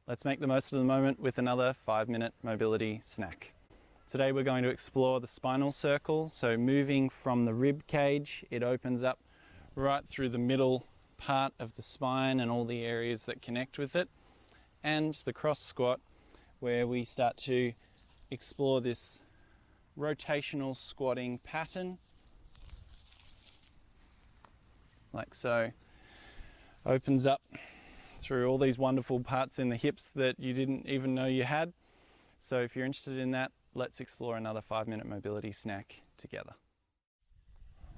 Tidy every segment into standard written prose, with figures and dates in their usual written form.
Let's make the most of the moment with another 5-minute mobility snack. Today we're going to explore the spinal circle. So moving from the rib cage, it opens up right through the middle part of the spine and all the areas that connect with it. And the cross squat, where we start to explore this rotational squatting pattern, like so. Opens up through all these wonderful parts in the hips that you didn't even know you had. So if you're interested in that, let's explore another 5-minute mobility snack together.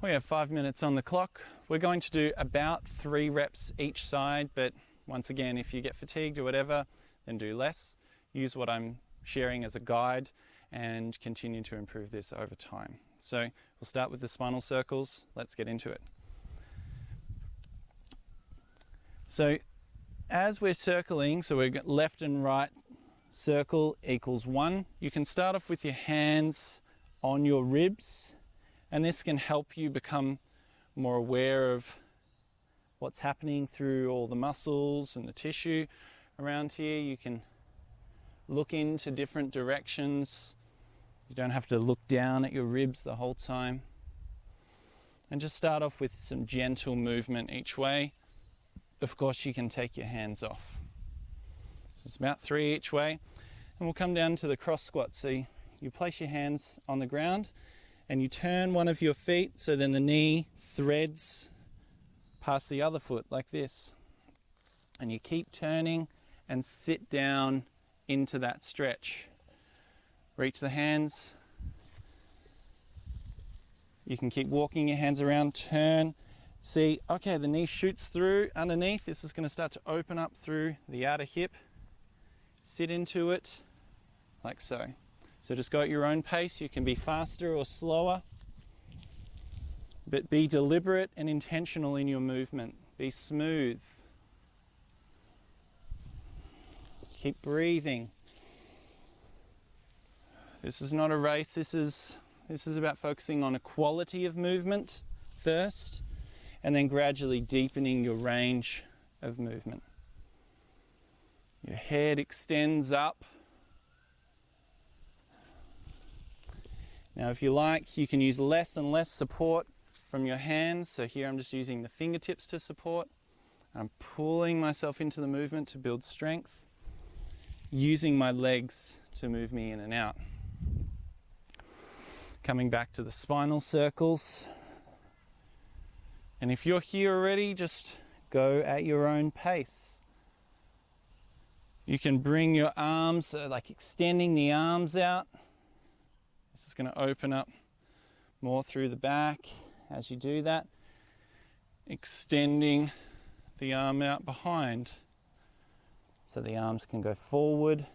We have 5 minutes on the clock. We're going to do about 3 reps each side, but once again, if you get fatigued or whatever, then do less. Use what I'm sharing as a guide and continue to improve this over time. So we'll start with the spinal circles. Let's get into it. So as we're circling, so we're left and right circle equals 1. You can start off with your hands on your ribs, and this can help you become more aware of what's happening through all the muscles and the tissue around here. You can look into different directions. You don't have to look down at your ribs the whole time. And just start off with some gentle movement each way. Of course, you can take your hands off. So it's about 3 each way. And we'll come down to the cross squat. So you place your hands on the ground and you turn one of your feet so then the knee threads past the other foot like this. And you keep turning and sit down into that stretch. Reach the hands. You can keep walking your hands around, turn. See, okay, the knee shoots through underneath. This is going to start to open up through the outer hip. Sit into it like so. So just go at your own pace. You can be faster or slower, but be deliberate and intentional in your movement. Be smooth. Keep breathing. This is not a race. This is about focusing on a quality of movement first, and then gradually deepening your range of movement. Your head extends up. Now if you like, you can use less and less support from your hands. So here I'm just using the fingertips to support. I'm pulling myself into the movement to build strength, using my legs to move me in and out. Coming back to the spinal circles. And if you're here already, just go at your own pace. You can bring your arms, like extending the arms out. This is going to open up more through the back as you do that. Extending the arm out behind. So the arms can go forward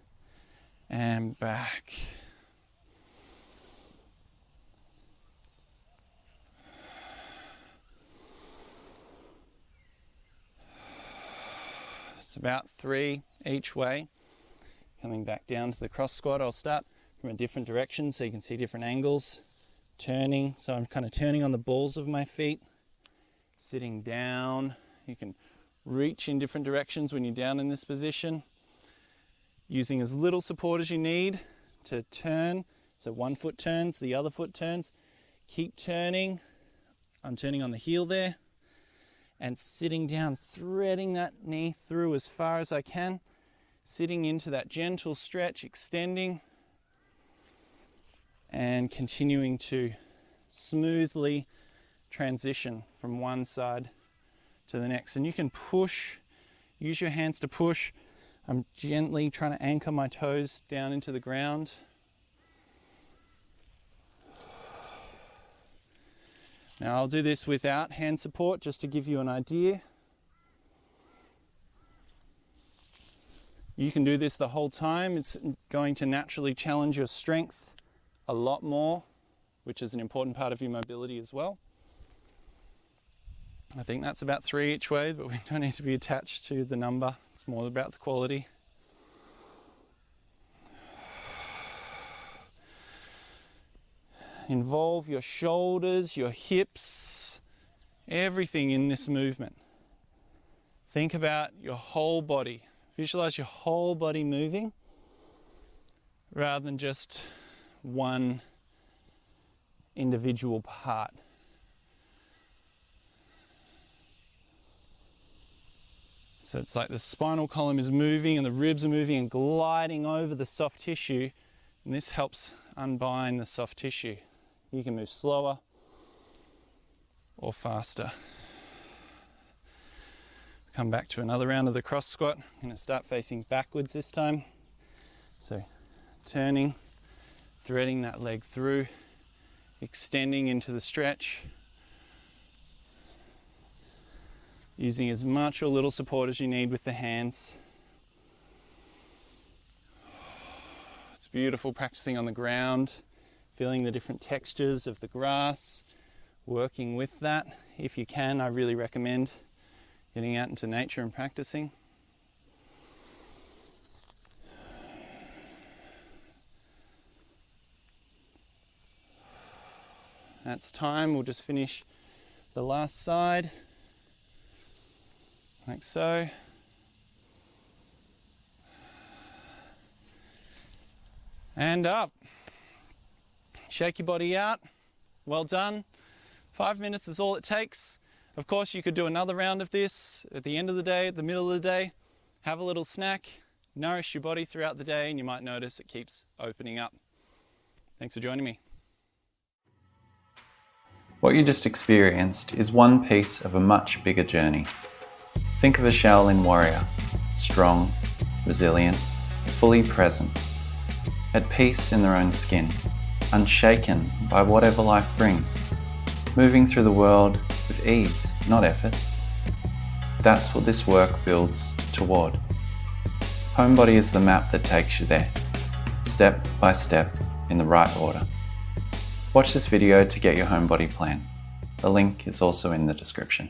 and back. It's about 3 each way. Coming back down to the cross squat, I'll start from a different direction so you can see different angles. Turning, so I'm kind of turning on the balls of my feet. Sitting down, you can reach in different directions when you're down in this position. Using as little support as you need to turn. So one foot turns, the other foot turns. Keep turning. I'm turning on the heel there. And sitting down, threading that knee through as far as I can, sitting into that gentle stretch, extending, and continuing to smoothly transition from one side to the next. And you can push, use your hands to push. I'm gently trying to anchor my toes down into the ground. Now I'll do this without hand support just to give you an idea. You can do this the whole time. It's going to naturally challenge your strength a lot more, which is an important part of your mobility as well. I think that's about 3 each way, but we don't need to be attached to the number. It's more about the quality. Involve your shoulders, your hips, everything in this movement. Think about your whole body. Visualize your whole body moving rather than just one individual part. So it's like the spinal column is moving and the ribs are moving and gliding over the soft tissue, and this helps unbind the soft tissue. You can move slower or faster. Come back to another round of the cross squat. I'm going to start facing backwards this time. So turning, threading that leg through, extending into the stretch, using as much or little support as you need with the hands. It's beautiful practicing on the ground, feeling the different textures of the grass, working with that. If you can, I really recommend getting out into nature and practicing. That's time. We'll just finish the last side, like so. And up. Shake your body out. Well done. 5 minutes is all it takes. Of course, you could do another round of this at the end of the day, at the middle of the day. Have a little snack, nourish your body throughout the day, and you might notice it keeps opening up. Thanks for joining me. What you just experienced is one piece of a much bigger journey. Think of a Shaolin warrior, strong, resilient, fully present, at peace in their own skin, unshaken by whatever life brings, moving through the world with ease, not effort. That's what this work builds toward. Homebody is the map that takes you there, step by step in the right order. Watch this video to get your homebody plan. The link is also in the description.